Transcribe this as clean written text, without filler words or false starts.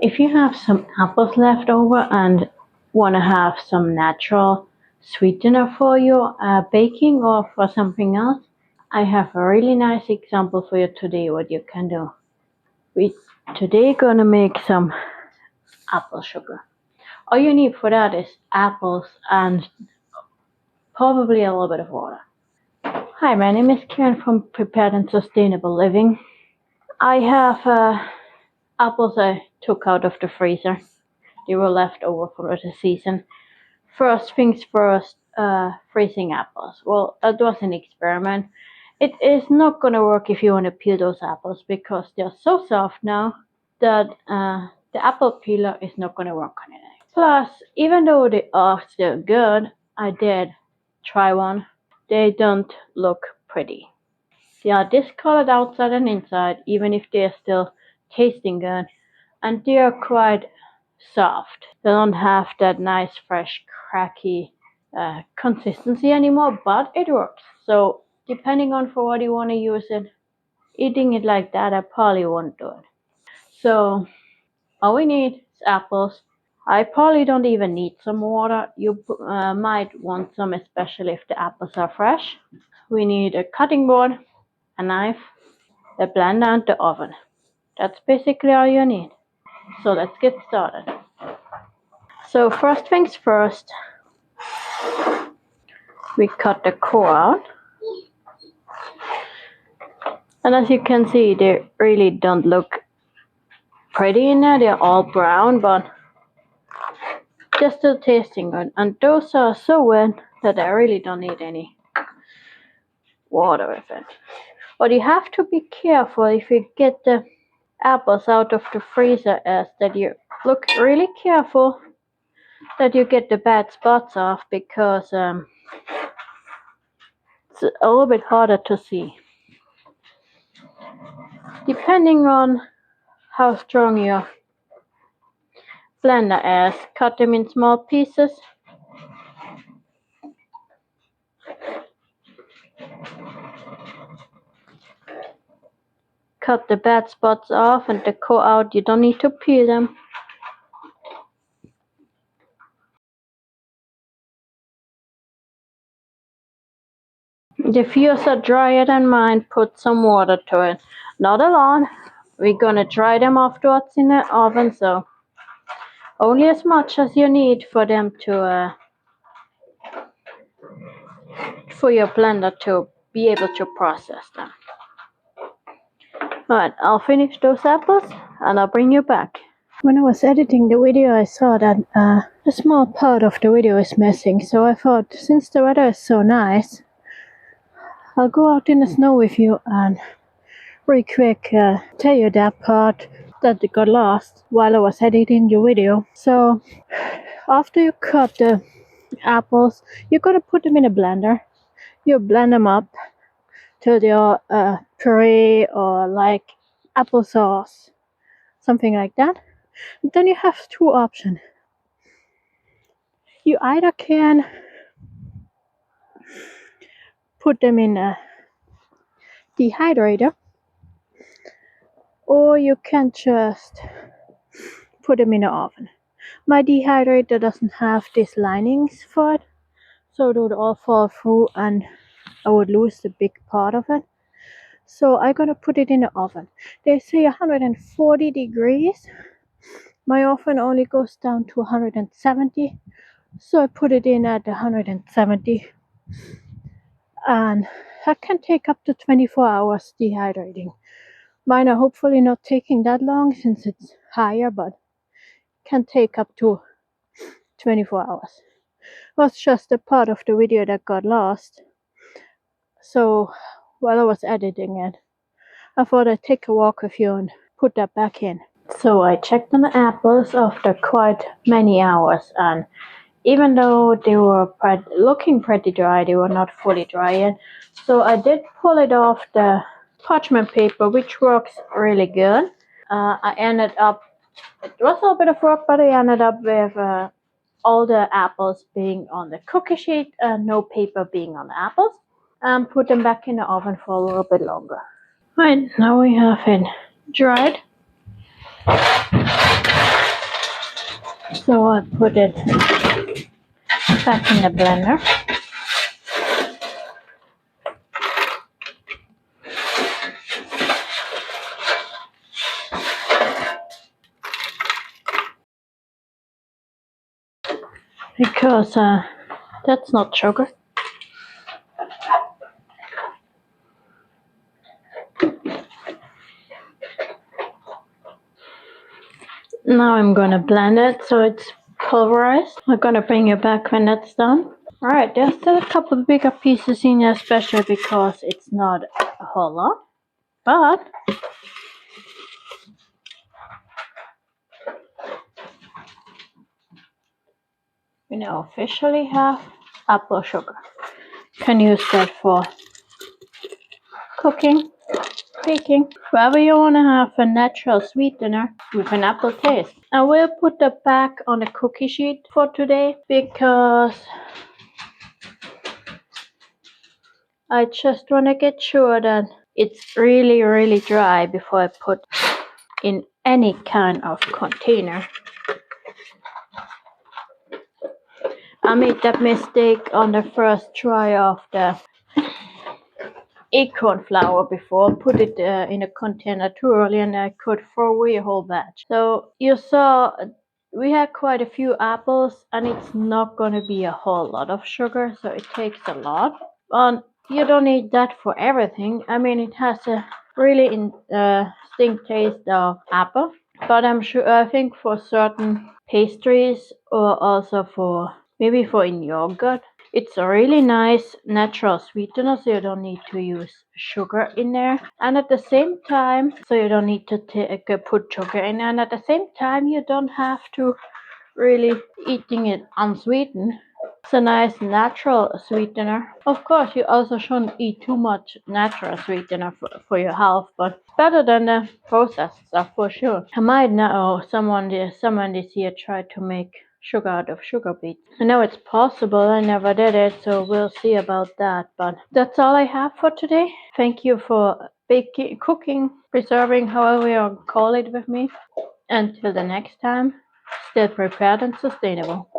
If you have some apples left over and want to have some natural sweetener for your baking or for something else, I have a really nice example for you today what you can do. We today gonna make some apple sugar. All you need for that is apples and probably a little bit of water. Hi, my name is Karen from Prepared and Sustainable Living. I have apples I took out of the freezer. They were left over for the season. First things first, freezing apples. Well, that was an experiment. It is not gonna work if you want to peel those apples because they're so soft now that the apple peeler is not gonna work on it. Plus, even though they are still good, I did try one. They don't look pretty. They are discolored outside and inside, even if they are still tasting good, and they are quite soft. They don't have that nice, fresh, cracky consistency anymore, but it works. So, depending on for what you want to use it, eating it like that, I probably won't do it. So, all we need is apples. I probably don't even need some water. You might want some, especially if the apples are fresh. We need a cutting board, a knife, a blender, and the oven. That's basically all you need. So let's get started. So first things first, we cut the core out. And as you can see, they really don't look pretty in there. They're all brown, but they're still tasting good. And those are so wet that I really don't need any water with it. But you have to be careful if you get the apples out of the freezer is that you look really careful that you get the bad spots off because it's a little bit harder to see. Depending on how strong your blender is, cut them in small pieces. Cut the bad spots off and the core out. You don't need to peel them. If yours are drier than mine, put some water to it. Not a lot. We're gonna dry them afterwards in the oven, so only as much as you need for them to for your blender to be able to process them. Alright, I'll finish those apples and I'll bring you back. When I was editing the video, I saw that a small part of the video is missing, so I thought since the weather is so nice, I'll go out in the snow with you and really quick tell you that part that got lost while I was editing the video. So after you cut the apples, you're gonna put them in a blender. You blend them up till they're puree or like applesauce, something like that. And then you have two options. You either can put them in a dehydrator, or you can just put them in the oven. My dehydrator doesn't have these linings for it, so it would all fall through and I would lose the big part of it. So I'm gonna put it in the oven. They say 140 degrees. My oven only goes down to 170, so I put it in at 170. And that can take up to 24 hours dehydrating. Mine are hopefully not taking that long since it's higher, but can take up to 24 hours. It was just a part of the video that got lost. So while I was editing it, I thought I'd take a walk with you and put that back in. So I checked on the apples after quite many hours, and even though they were looking pretty dry, they were not fully dry yet. So I did pull it off the parchment paper, which works really good. I ended up, it was a little bit of work, but I ended up with all the apples being on the cookie sheet and no paper being on the apples. And put them back in the oven for a little bit longer. Right, now we have it dried. So I put it back in the blender. Because that's not sugar. Now I'm gonna blend it so it's pulverized. I'm gonna bring it back when that's done. Alright, there's still a couple bigger pieces in here, especially because it's not a whole lot. But we now officially have apple sugar. Can use that for cooking, baking, wherever you want to have a natural sweetener with an apple taste. I will put that back on the cookie sheet for today because I just want to get sure that it's really dry before I put in any kind of container. I made that mistake on the first try of the acorn flour before. Put it in a container too early and I could throw away a whole batch. So you saw we had quite a few apples and it's not going to be a whole lot of sugar, so it takes a lot. But you don't need that for everything. I mean, it has a really distinct taste of apple, but I think for certain pastries or also for maybe for in yogurt, it's a really nice natural sweetener, so you don't need to use sugar in there. And at the same time, so you don't need to put sugar in, and at the same time, you don't have to really eating it unsweetened. It's a nice natural sweetener. Of course, you also shouldn't eat too much natural sweetener for your health, but it's better than the processed stuff for sure. I might know someone this year tried to make sugar out of sugar beets. I know it's possible. I never did it, so we'll see about that. But that's all I have for today. Thank you for baking, cooking, preserving, however you call it with me. Until the next time, stay prepared and sustainable.